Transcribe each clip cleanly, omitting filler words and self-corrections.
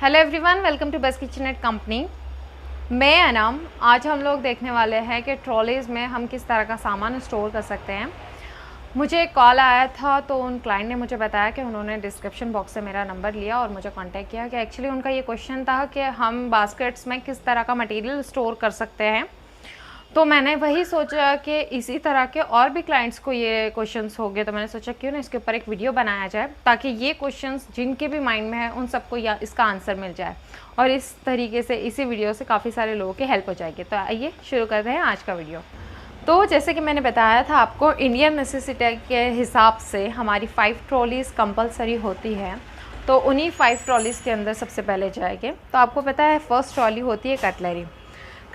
Hello everyone, welcome to best kitchen company. मैं अनाम। आज हम लोग देखने वाले हैं कि ट्रॉलीज़ में हम किस तरह का सामान स्टोर कर सकते हैं। मुझे एक कॉल आया था तो उन क्लाइंट ने मुझे बताया कि उन्होंने डिस्क्रिप्शन बॉक्स से मेरा नंबर लिया और मुझे कांटेक्ट किया कि एक्चुअली उनका ये क्वेश्चन था कि हम बास्केट्स में किस तरह का मटेरियल स्टोर कर सकते हैं। तो मैंने वही सोचा कि इसी तरह के और भी क्लाइंट्स को ये क्वेश्चंस हो गए, तो मैंने सोचा क्यों ना इसके ऊपर एक वीडियो बनाया जाए ताकि ये क्वेश्चंस जिनके भी माइंड में है उन सबको या इसका आंसर मिल जाए और इस तरीके से इसी वीडियो से काफ़ी सारे लोगों की हेल्प हो जाएगी। तो आइए शुरू करते हैं आज का वीडियो। तो जैसे कि मैंने बताया था आपको, इंडियन नेसेसिटी के हिसाब से हमारी 5 ट्रॉलीज़ कंपलसरी होती है। तो उन्हीं 5 ट्रॉलीज़ के अंदर सबसे पहले जाएंगे। तो आपको पता है फर्स्ट ट्रॉली होती है कटलरी।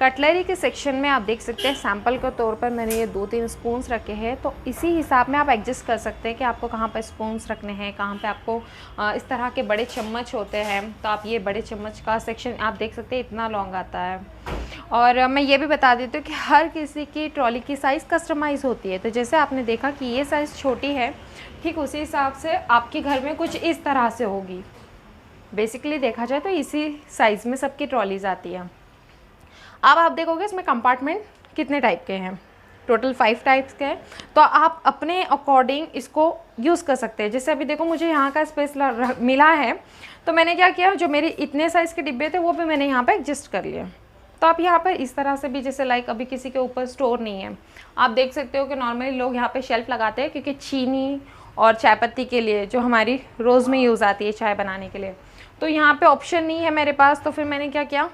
कटलरी के सेक्शन में आप देख सकते हैं सैंपल के तौर पर मैंने ये 2-3 स्पून्स रखे हैं। तो इसी हिसाब में आप एडजस्ट कर सकते हैं कि आपको कहाँ पर स्पून्स रखने हैं, कहाँ पे आपको इस तरह के बड़े चम्मच होते हैं। तो आप ये बड़े चम्मच का सेक्शन आप देख सकते हैं, इतना लॉन्ग आता है। और मैं ये भी बता देती हूँ कि हर किसी की ट्रॉली की साइज़ कस्टमाइज़ होती है। तो जैसे आपने देखा कि ये साइज़ छोटी है, ठीक उसी हिसाब से आपके घर में कुछ इस तरह से होगी। बेसिकली देखा जाए तो इसी साइज़ में सबकी ट्रॉलीज़ आती है। अब आप देखोगे इसमें कंपार्टमेंट कितने टाइप के हैं, टोटल 5 टाइप्स के हैं। तो आप अपने अकॉर्डिंग इसको यूज़ कर सकते हैं। जैसे अभी देखो मुझे यहाँ का स्पेस मिला है, तो मैंने क्या किया, जो मेरे इतने साइज़ के डिब्बे थे वो भी मैंने यहाँ पे एडजस्ट कर लिए। तो आप यहाँ पर इस तरह से भी, जैसे लाइक अभी किसी के ऊपर स्टोर नहीं है, आप देख सकते हो कि नॉर्मली लोग यहाँ पर शेल्फ़ लगाते हैं क्योंकि चीनी और चाय पत्ती के लिए जो हमारी रोज़ में यूज़ आती है चाय बनाने के लिए, तो यहाँ पर ऑप्शन नहीं है मेरे पास। तो फिर मैंने क्या किया,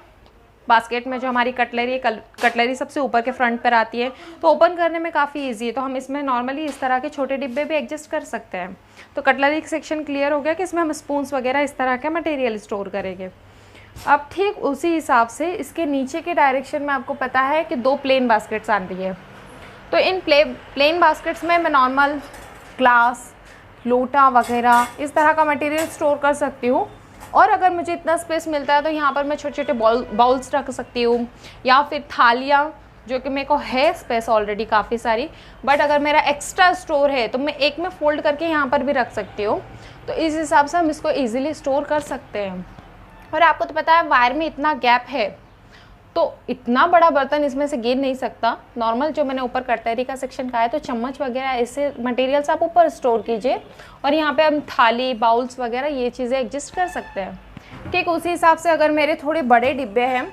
बास्केट में जो हमारी कटलरी सबसे ऊपर के फ्रंट पर आती है, तो ओपन करने में काफ़ी इजी है। तो हम इसमें नॉर्मली इस तरह के छोटे डिब्बे भी एडजस्ट कर सकते हैं। तो कटलरी सेक्शन क्लियर हो गया कि इसमें हम स्पून्स वगैरह इस तरह के मटेरियल स्टोर करेंगे। अब ठीक उसी हिसाब से इसके नीचे के डायरेक्शन में आपको पता है कि 2 प्लेन बास्केट्स आ रही है। तो इन प्लेन बास्केट्स में मैं नॉर्मल ग्लास, लोटा वगैरह इस तरह का मटेरियल स्टोर कर सकती हूँ। और अगर मुझे इतना स्पेस मिलता है तो यहाँ पर मैं छोटे छोटे बाउल्स रख सकती हूँ, या फिर थालियाँ, जो कि मेरे को है स्पेस ऑलरेडी काफ़ी सारी। बट अगर मेरा एक्स्ट्रा स्टोर है तो मैं एक में फ़ोल्ड करके यहाँ पर भी रख सकती हूँ। तो इस हिसाब से हम इसको ईजिली स्टोर कर सकते हैं। और आपको तो पता है वायर में इतना गैप है, तो इतना बड़ा बर्तन इसमें से गिर नहीं सकता। नॉर्मल जो मैंने ऊपर कटलरी का सेक्शन कहा है, तो चम्मच वगैरह ऐसे मटेरियल्स आप ऊपर स्टोर कीजिए और यहाँ पे हम थाली, बाउल्स वगैरह ये चीज़ें एडजस्ट कर सकते हैं। ठीक उसी हिसाब से अगर मेरे थोड़े बड़े डिब्बे हैं,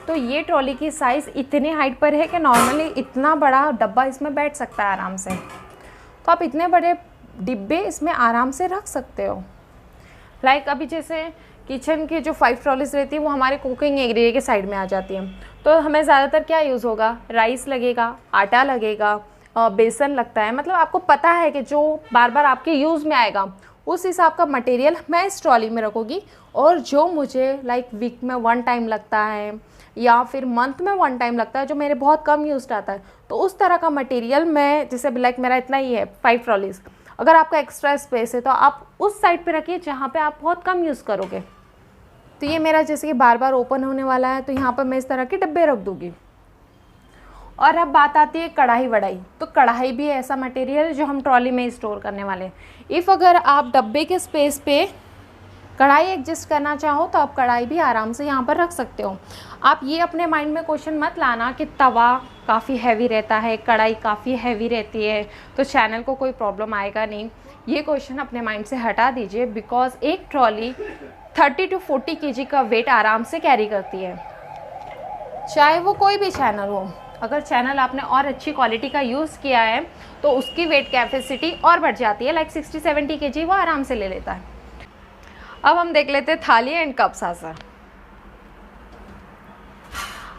तो ये ट्रॉली की साइज़ इतनी हाइट पर है कि नॉर्मली इतना बड़ा डब्बा इसमें बैठ सकता है आराम से। तो आप इतने बड़े डिब्बे इसमें आराम से रख सकते हो। लाइक अभी जैसे किचन की जो 5 ट्रॉलीज रहती है वो हमारे कुकिंग एरिया के साइड में आ जाती हैं। तो हमें ज़्यादातर क्या यूज़ होगा, राइस लगेगा, आटा लगेगा, बेसन लगता है। मतलब आपको पता है कि जो बार बार आपके यूज़ में आएगा उस हिसाब का मटेरियल मैं इस ट्रॉली में रखूँगी। और जो मुझे लाइक वीक में 1 टाइम लगता है या फिर मंथ में 1 टाइम लगता है, जो मेरे बहुत कम यूज आता है, तो उस तरह का मटेरियल मैं, जैसे लाइक मेरा इतना ही है 5 ट्रॉलीज, अगर आपका एक्स्ट्रा स्पेस है तो आप उस साइड पे रखिए जहाँ पे आप बहुत कम यूज़ करोगे। तो ये मेरा जैसे कि बार बार ओपन होने वाला है, तो यहाँ पर मैं इस तरह के डब्बे रख दूँगी। और अब बात आती है कढ़ाई वढ़ाई। तो कढ़ाई भी ऐसा मटेरियल जो हम ट्रॉली में स्टोर करने वाले हैं। इफ़ अगर आप डब्बे के स्पेस पे कढ़ाई एडजस्ट करना चाहो तो आप कढ़ाई भी आराम से यहाँ पर रख सकते हो। आप ये अपने माइंड में क्वेश्चन मत लाना कि तवा काफ़ी हैवी रहता है, कढ़ाई काफ़ी हैवी रहती है, तो चैनल को कोई प्रॉब्लम आएगा नहीं। ये क्वेश्चन अपने माइंड से हटा दीजिए, बिकॉज एक ट्रॉली 30 to 40 kg का वेट आराम से कैरी करती है, चाहे वो कोई भी चैनल हो। अगर चैनल आपने और अच्छी क्वालिटी का यूज़ किया है तो उसकी वेट कैपेसिटी और बढ़ जाती है, लाइक 60-70 kg वो आराम से ले लेता है। अब हम देख लेते हैं थाली एंड कप सासर।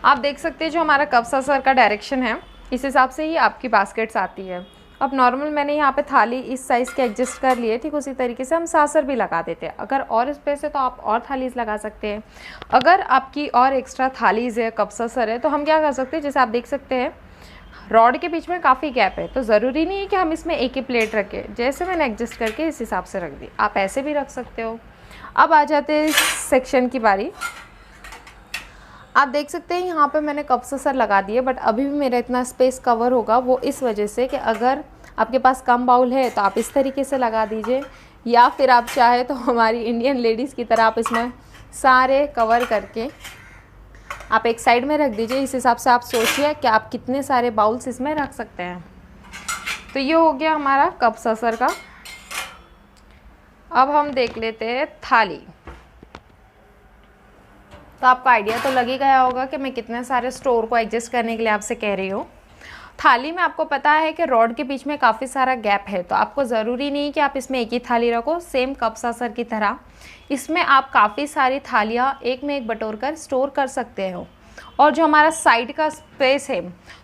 आप देख सकते हैं जो हमारा कप सासर का डायरेक्शन है, इस हिसाब से ही आपकी बास्केट्स आती है। अब नॉर्मल मैंने यहाँ पे थाली इस साइज़ के एडजस्ट कर लिए, ठीक उसी तरीके से हम सासर भी लगा देते हैं। अगर और स्पेस है तो आप और थालीज़ लगा सकते हैं। अगर आपकी और एक्स्ट्रा थालीज़ है, कप सासर है, तो हम क्या कर सकते हैं, जैसे आप देख सकते हैं रॉड के बीच में काफ़ी गैप है, तो ज़रूरी नहीं है कि हम इसमें एक ही प्लेट रखें। जैसे मैंने एडजस्ट करके इस हिसाब से रख दी, आप ऐसे भी रख सकते हो। अब आ जाते हैं इस सेक्शन की बारी। आप देख सकते हैं यहाँ पे मैंने कप सासर लगा दिए, बट अभी भी मेरा इतना स्पेस कवर होगा, वो इस वजह से कि अगर आपके पास कम बाउल है तो आप इस तरीके से लगा दीजिए, या फिर आप चाहे तो हमारी इंडियन लेडीज़ की तरह आप इसमें सारे कवर करके आप एक साइड में रख दीजिए। इस हिसाब से आप सोचिए कि आप कितने सारे बाउल्स इसमें रख सकते हैं। तो ये हो गया हमारा कप ससर का। अब हम देख लेते हैं थाली। तो आपको आइडिया तो लग ही गया होगा कि मैं कितने सारे स्टोर को एडजस्ट करने के लिए आपसे कह रही हूँ। थाली में आपको पता है कि रॉड के बीच में काफ़ी सारा गैप है, तो आपको ज़रूरी नहीं कि आप इसमें एक ही थाली रखो। सेम कप ससर की तरह इसमें आप काफ़ी सारी थालियाँ एक में एक बटोर कर स्टोर कर सकते हो। और जो हमारा साइड का स्पेस है,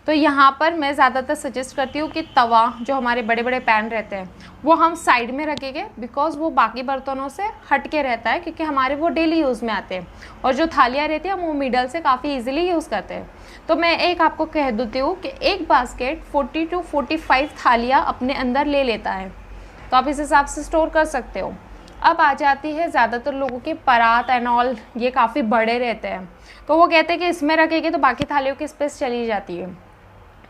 तो यहाँ पर मैं ज़्यादातर सजेस्ट करती हूँ कि तवा, जो हमारे बड़े बड़े पैन रहते हैं, वो हम साइड में रखेंगे, बिकॉज़ वो बाकी बर्तनों से हट के रहता है, क्योंकि हमारे वो डेली यूज़ में आते हैं। और जो थालियाँ रहती हैं हम वो मिडल से काफ़ी ईजिली यूज़ करते हैं। तो मैं एक आपको कह देती हूँ कि एक बास्केट 40 to 45 थालियाँ अपने अंदर ले लेता है, तो आप इस हिसाब से स्टोर कर सकते हो। अब आ जाती है ज़्यादातर लोगों के परात एंड ऑल, ये काफ़ी बड़े रहते हैं, तो वो कहते हैं कि इसमें रखेंगे तो बाकी थालियों की स्पेस चली जाती है।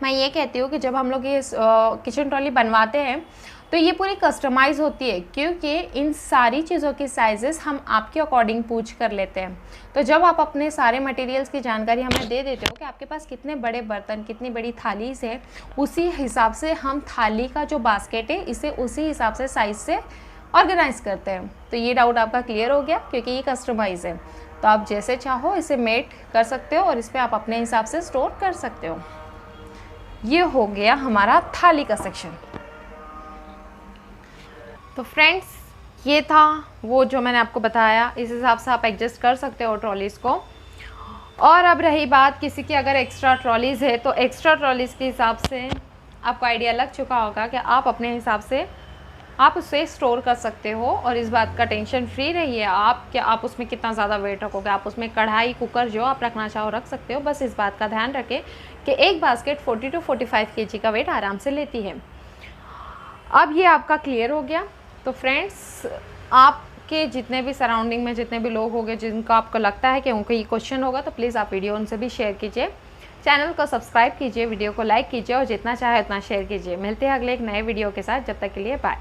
मैं ये कहती हूँ कि जब हम लोग ये किचन ट्रॉली बनवाते हैं तो ये पूरी कस्टमाइज़ होती है, क्योंकि इन सारी चीज़ों की साइजेस हम आपके अकॉर्डिंग पूछ कर लेते हैं। तो जब आप अपने सारे मटेरियल्स की जानकारी हमें दे देते हो कि आपके पास कितने बड़े बर्तन, कितनी बड़ी थाली है, उसी हिसाब से हम थाली का जो बास्केट है इसे उसी हिसाब से साइज़ से ऑर्गेनाइज करते हैं। तो ये डाउट आपका क्लियर हो गया, क्योंकि ये कस्टमाइज़ है। तो आप जैसे चाहो इसे मेट कर सकते हो और इस पर आप अपने हिसाब से स्टोर कर सकते हो। ये हो गया हमारा थाली का सेक्शन। तो फ्रेंड्स, ये था वो जो मैंने आपको बताया, इस हिसाब से आप एडजस्ट कर सकते हो ट्रॉलीज़ को। और अब रही बात किसी की अगर एक्स्ट्रा ट्रॉलीज़ है, तो एक्स्ट्रा ट्रॉलीज़ के हिसाब से आपको आइडिया लग चुका होगा कि आप अपने हिसाब से आप उसे स्टोर कर सकते हो। और इस बात का टेंशन फ्री रहिए आप कि आप उसमें कितना ज़्यादा वेट रखोगे। आप उसमें कढ़ाई, कुकर जो आप रखना चाहो रख सकते हो। बस इस बात का ध्यान रखें कि एक बास्केट 40 to 45 kg का वेट आराम से लेती है। अब ये आपका क्लियर हो गया। तो फ्रेंड्स, आपके जितने भी सराउंडिंग में जितने भी लोग होंगे जिनका आपको लगता है कि उनको ये क्वेश्चन होगा, तो प्लीज़ आप वीडियो उनसे भी शेयर कीजिए। चैनल को सब्सक्राइब कीजिए, वीडियो को लाइक कीजिए और जितना चाहे उतना शेयर कीजिए। मिलते हैं अगले एक नए वीडियो के साथ। जब तक के लिए बाय।